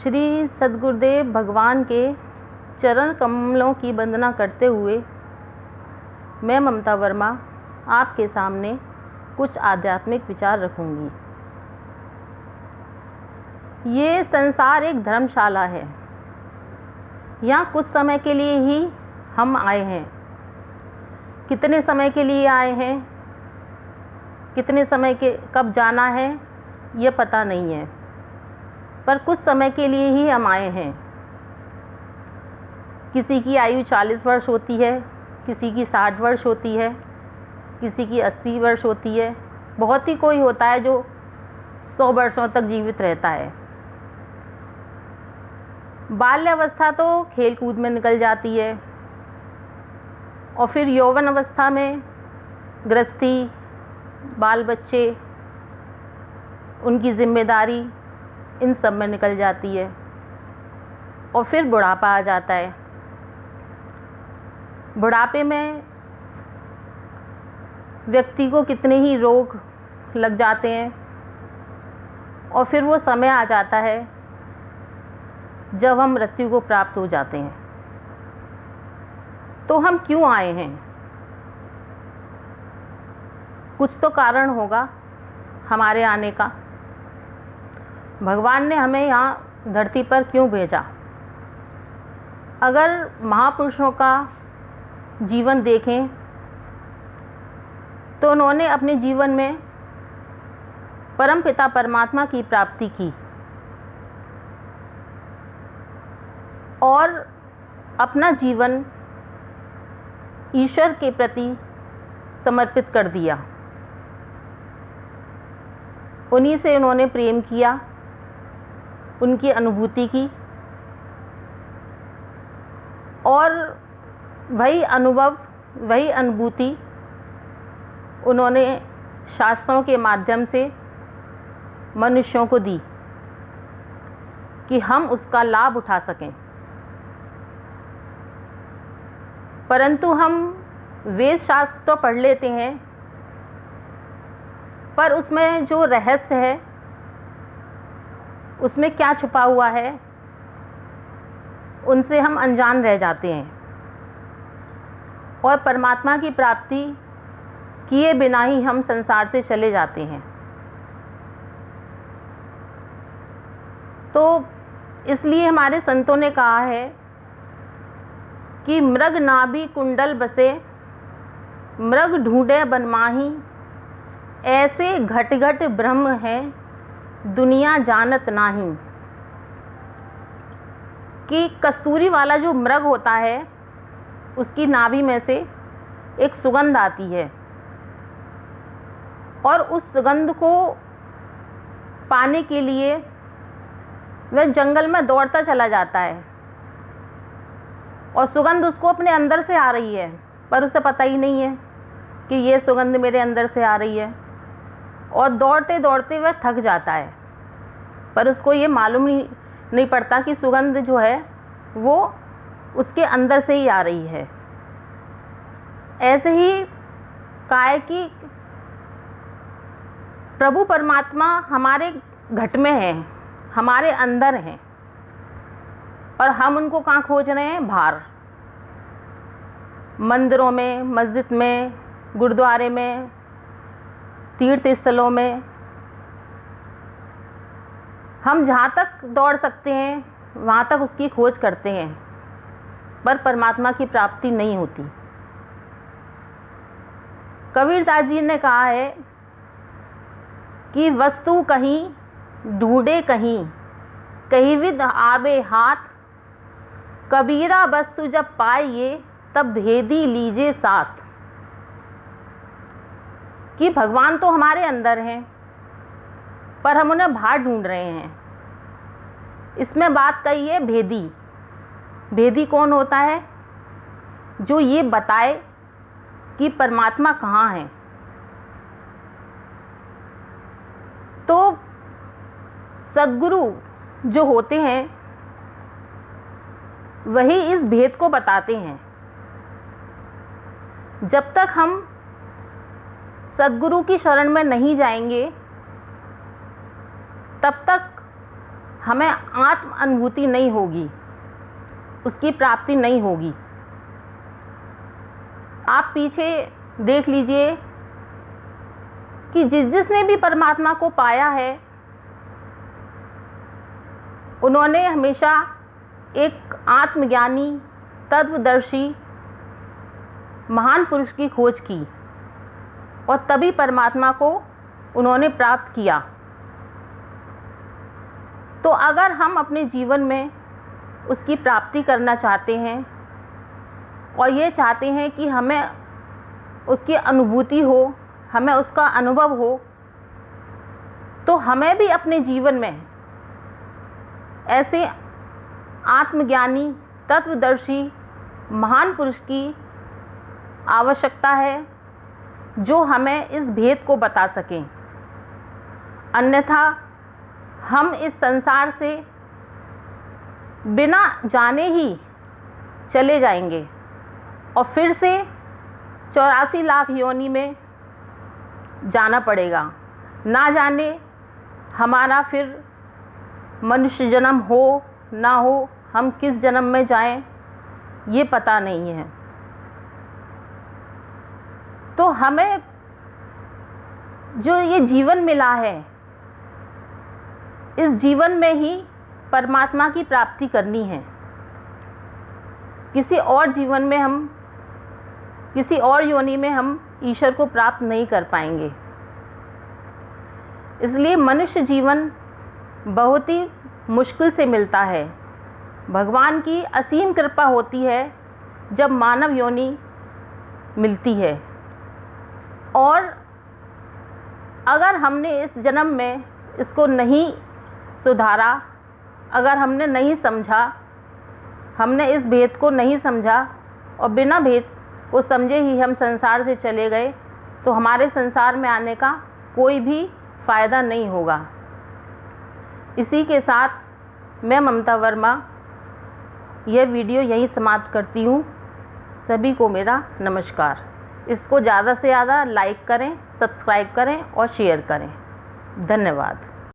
श्री सद्गुरुदेव भगवान के चरण कमलों की वंदना करते हुए मैं ममता वर्मा आपके सामने कुछ आध्यात्मिक विचार रखूंगी। ये संसार एक धर्मशाला है। यहाँ कुछ समय के लिए ही हम आए हैं। कितने समय के लिए आए हैं, कितने समय के कब जाना है ये पता नहीं है, पर कुछ समय के लिए ही हम आए हैं। किसी की आयु 40 वर्ष होती है, किसी की 60 वर्ष होती है, किसी की 80 वर्ष होती है, बहुत ही कोई होता है जो 100 वर्षों तक जीवित रहता है। बाल्यावस्था तो खेल कूद में निकल जाती है और फिर यौवन अवस्था में गृहस्थी, बाल बच्चे, उनकी जिम्मेदारी, इन सब में निकल जाती है और फिर बुढ़ापा आ जाता है। बुढ़ापे में व्यक्ति को कितने ही रोग लग जाते हैं और फिर वो समय आ जाता है जब हम मृत्यु को प्राप्त हो जाते हैं। तो हम क्यों आए हैं? कुछ तो कारण होगा हमारे आने का। भगवान ने हमें यहाँ धरती पर क्यों भेजा? अगर महापुरुषों का जीवन देखें तो उन्होंने अपने जीवन में परमपिता परमात्मा की प्राप्ति की और अपना जीवन ईश्वर के प्रति समर्पित कर दिया। उन्हीं से उन्होंने प्रेम किया, उनकी अनुभूति की और वही अनुभव, वही अनुभूति उन्होंने शास्त्रों के माध्यम से मनुष्यों को दी कि हम उसका लाभ उठा सकें। परंतु हम वेद शास्त्र तो पढ़ लेते हैं, पर उसमें जो रहस्य है, उसमें क्या छुपा हुआ है, उनसे हम अनजान रह जाते हैं और परमात्मा की प्राप्ति किए बिना ही हम संसार से चले जाते हैं। तो इसलिए हमारे संतों ने कहा है कि मृग नाभि कुंडल बसे, मृग ढूंढे बनमाही, ऐसे घट घट ब्रह्म है दुनिया जानत नाही। कि कस्तूरी वाला जो मृग होता है उसकी नाभि में से एक सुगंध आती है और उस सुगंध को पाने के लिए वह जंगल में दौड़ता चला जाता है और सुगंध उसको अपने अंदर से आ रही है, पर उसे पता ही नहीं है कि ये सुगंध मेरे अंदर से आ रही है और दौड़ते दौड़ते वह थक जाता है, पर उसको ये मालूम नहीं पड़ता कि सुगंध जो है वो उसके अंदर से ही आ रही है। ऐसे ही काय की प्रभु परमात्मा हमारे घट में है, हमारे अंदर हैं और हम उनको कहाँ खोज रहे हैं? बाहर, मंदिरों में, मस्जिद में, गुरुद्वारे में, तीर्थ स्थलों में। हम जहाँ तक दौड़ सकते हैं वहाँ तक उसकी खोज करते हैं, पर परमात्मा की प्राप्ति नहीं होती। कबीरदास जी ने कहा है कि वस्तु कहीं ढूंढे कहीं, कहीं विद आवे हाथ, कबीरा वस्तु जब पाइए तब भेदी लीजिए साथ। कि भगवान तो हमारे अंदर हैं पर हम उन्हें बाहर ढूंढ रहे हैं। इसमें बात कही है भेदी। भेदी कौन होता है? जो ये बताए कि परमात्मा कहाँ है। तो सद्गुरु जो होते हैं वही इस भेद को बताते हैं। जब तक हम सद्गुरु की शरण में नहीं जाएंगे तब तक हमें आत्म अनुभूति नहीं होगी, उसकी प्राप्ति नहीं होगी। आप पीछे देख लीजिए कि जिसने भी परमात्मा को पाया है, उन्होंने हमेशा एक आत्मज्ञानी, तत्वदर्शी महान पुरुष की खोज की और तभी परमात्मा को उन्होंने प्राप्त किया। तो अगर हम अपने जीवन में उसकी प्राप्ति करना चाहते हैं और ये चाहते हैं कि हमें उसकी अनुभूति हो, हमें उसका अनुभव हो, तो हमें भी अपने जीवन में ऐसे आत्मज्ञानी, तत्वदर्शी महान पुरुष की आवश्यकता है जो हमें इस भेद को बता सकें। अन्यथा हम इस संसार से बिना जाने ही चले जाएंगे और फिर से 84 लाख योनि में जाना पड़ेगा। ना जाने हमारा फिर मनुष्य जन्म हो ना हो, हम किस जन्म में जाएं ये पता नहीं है। तो हमें जो ये जीवन मिला है, इस जीवन में ही परमात्मा की प्राप्ति करनी है। किसी और जीवन में हम, किसी और योनि में हम ईश्वर को प्राप्त नहीं कर पाएंगे। इसलिए मनुष्य जीवन बहुत ही मुश्किल से मिलता है। भगवान की असीम कृपा होती है जब मानव योनि मिलती है। और अगर हमने इस जन्म में इसको नहीं सुधारा, अगर हमने नहीं समझा, हमने इस भेद को नहीं समझा और बिना भेद को समझे ही हम संसार से चले गए, तो हमारे संसार में आने का कोई भी फ़ायदा नहीं होगा। इसी के साथ मैं ममता वर्मा यह वीडियो यहीं समाप्त करती हूँ। सभी को मेरा नमस्कार। इसको ज़्यादा से ज़्यादा लाइक करें, सब्सक्राइब करें और शेयर करें। धन्यवाद।